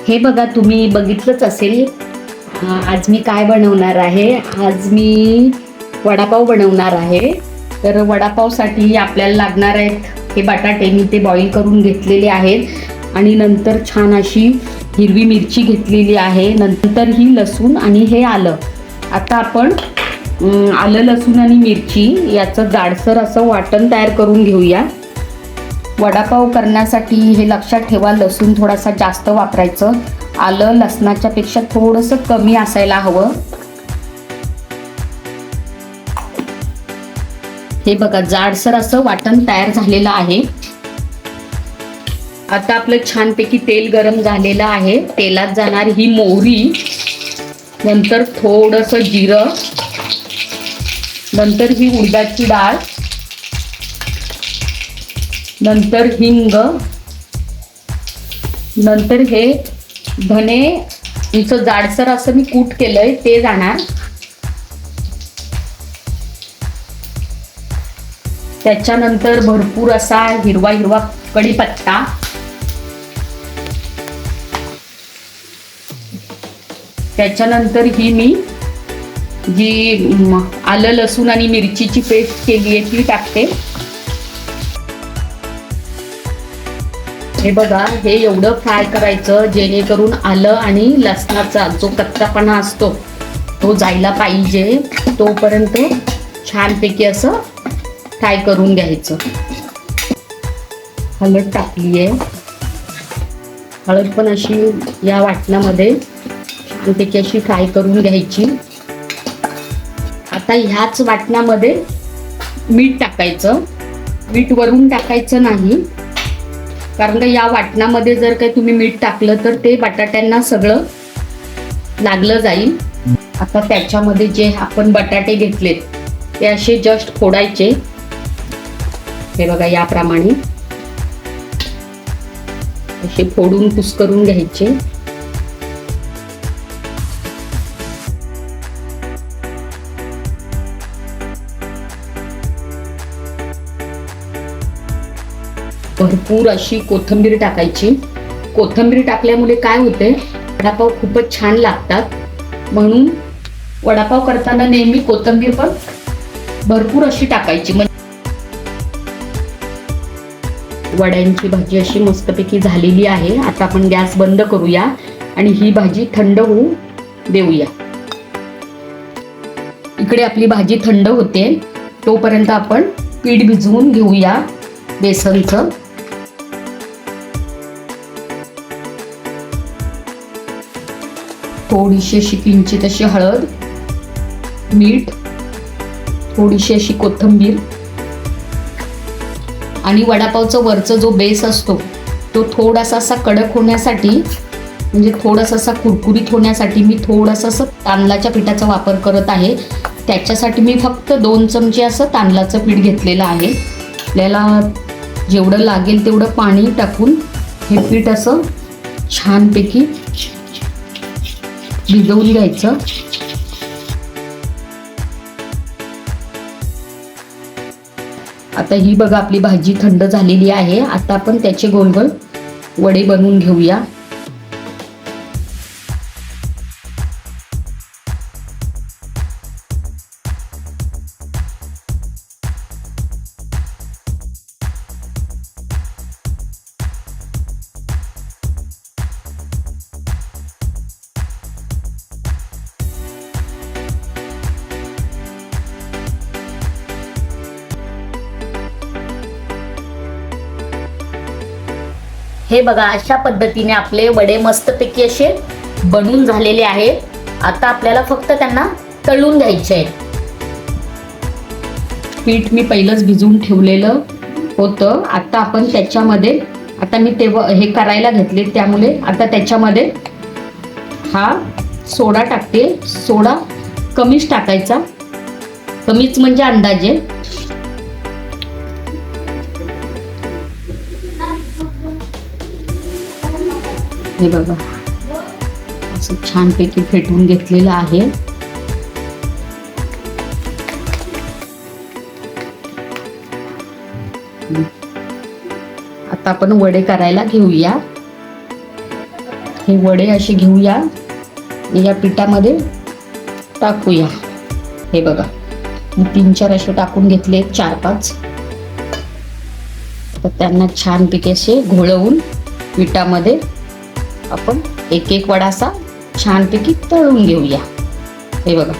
हे बघा, तुम्ही बघितलंच असेल. आज मी काय बनवणार आहे. आज मी वडापाव बनवणार आहे. तर वडापावसाठी आपल्याला लागणार आहेत हे बटाटे. मी ते बॉईल करून घेतलेले आहेत आणि नंतर छान अशी हिरवी मिरची घेतलेली आहे. नंतर ही लसूण आणि हे आलं. आता आपण आलं, लसूण आणि मिरची याचं जाडसर असं वाटण तयार करून घेऊया. वडापाव करण्यासाठी हे लक्षात ठेवा, लसूण थोडासा जास्त वापरायचं. आलं लसणाच्या पेक्षा थोडंसं कमी असायला हवं. हे बघा, जाडसर असं वाटण तयार झालेलं आहे. आता आपलं छानपैकी तेल गरम झालेलं आहे. तेलात जाणार ही मोहरी, नंतर थोडंसं जिरं, नंतर ही उडदाची डाळ, नंतर हिंग, नंतर हे धने इथं जाडसर असं मी कूट केलंय ते जाणार. त्याच्यानंतर भरपूर असा हिरवा हिरवा कढीपत्ता, त्याच्यानंतर ही मी जी आलं लसूण आणि मिरचीची पेस्ट केली आहे ती टाकते. हे बघा, हे एवढं फ्राय करायचं जेणेकरून आलं आणि लसणाचा जो कच्चापणा असतो तो जायला पाहिजे. तोपर्यंत छानपैकी असं फ्राय करून घ्यायचं. हळद टाकली आहे. हळद पण अशी या वाटणामध्ये छानपैकी अशी फ्राय करून घ्यायची. आता ह्याच वाटणामध्ये मीठ टाकायचं. मीठ वरून टाकायचं नाही, कारण का या वाटणामध्ये जर काही तुम्ही मीठ टाकलं तर ते बटाट्यांना सगळं लागलं जाईल. आता त्याच्यामध्ये जे आपण बटाटे घेतलेत ते असे जस्ट फोडायचे. हे बघा, याप्रमाणे असे फोडून कुस्करून घ्यायचे. भरपूर अशी कोथिंबीर टाकायची. कोथिंबीर टाकल्यामुळे काय होते, वडापाव खूपच छान लागतात. म्हणून वडापाव करताना नेहमी कोथिंबीर पण भरपूर अशी टाकायची. वड्यांची भाजी अशी मस्तपैकी झालेली आहे. आता आपण गॅस बंद करूया आणि ही भाजी थंड होऊ देऊया. इकडे आपली भाजी थंड होते तोपर्यंत आपण पीठ भिजवून घेऊया बेसनचं. थोडीशी अशी किंचित अशी हळद, मीठ, थोडीशी अशी कोथिंबीर आणि वडापावचं वरचा जो बेस असतो तो थोडासा असा कडक होण्यासाठी, म्हणजे थोडासा असा कुरकुरीत होण्यासाठी मी थोडासा असं तांदळाच्या पिठाचा वापर करत आहे. त्याच्यासाठी मी फक्त 2 चमचे असं तांदळाचं पीठ घेतलेलं आहे. आपल्याला जेवढं लागेल तेवढं पाणी टाकून हे पीठ असं छानपैकी भिजवून घ्यायचं. आता ही बघा, आपली भाजी थंड झालेली आहे. आता आपण त्याचे गोल गोल वडे बनवून घेऊया. हे बघा, अशा पद्धतीने आपले वडे मस्तपैकी असे बनून झालेले आहेत. आता आपल्याला फक्त त्यांना तळून घ्यायचे आहे. पीठ मी पहिलंच भिजवून ठेवलेलं होतं. आता आपण त्याच्यामध्ये, आता मी तेव्हा हे करायला घेतले त्यामुळे आता त्याच्यामध्ये हा सोडा टाकते. सोडा कमीच टाकायचा, कमीच म्हणजे अंदाजे. हे बघा, असं छानपैकी फेटून घेतलेलं आहे. आता आपण वडे करायला घेऊया. हे वडे असे घेऊया, या पिठामध्ये टाकूया. हे बघा, मी 3-4 असे टाकून घेतले, 4-5. तर त्यांना छानपैकी असे घोळवून पिठामध्ये आपण एक वडा असा छानपैकी तळून घेऊया. हे बघा,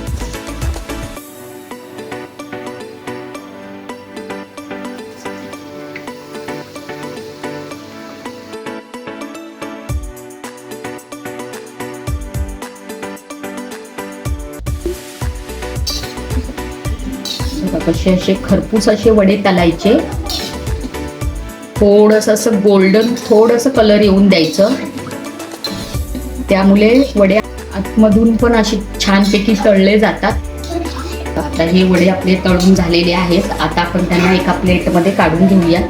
कसे असे खरपूस असे वडे तळायचे. थोडंसं असं गोल्डन थोडंसं कलर येऊन द्यायचं, त्यामुळे वडे आतमधून पण असे छानपैकी तळले जातात. आता हे वडे आपले तळून झालेले आहेत. आता आपण त्यांना एका प्लेटमध्ये काढून घेऊया.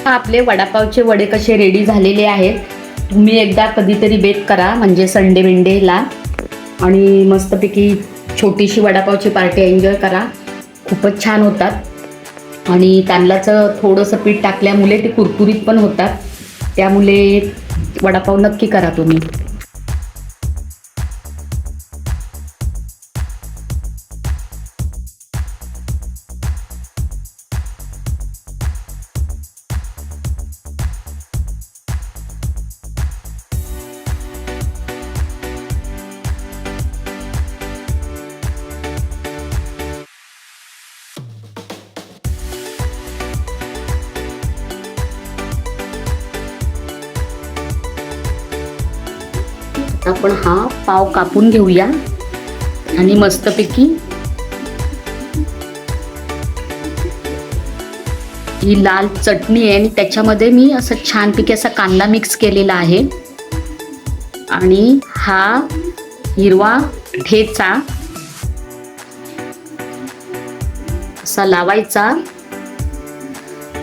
आपले वडापावचे वडे कसे रेडी झालेले आहेत. तुम्ही एकदा कधीतरी बेक करा, म्हणजे संडे विंडेला, आणि मस्तपैकी छोटीशी वडापावची पार्टी एन्जॉय करा. खूपच छान होतात आणि तांदळाचं थोडंसं पीठ टाकल्यामुळे ते कुरकुरीत पण होतात. त्यामुळे वडापाव नक्की करा तुम्ही. आपण हा पाव कापून घेऊया आणि मस्तपैकी ही लाल चटणी आहे आणि त्याच्यामध्ये मी असं छानपैकी असा कांदा मिक्स केलेला आहे आणि हा हिरवा ठेचा असा लावायचा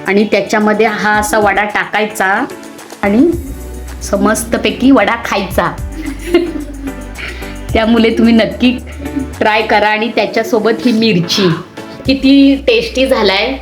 आणि त्याच्यामध्ये हा असा वडा टाकायचा आणि मस्तपैकी वडा खायचा. त्यामुळे तुम्ही नक्की ट्राय करा. आणि त्याच्यासोबत ही मिरची, किती टेस्टी झालाय.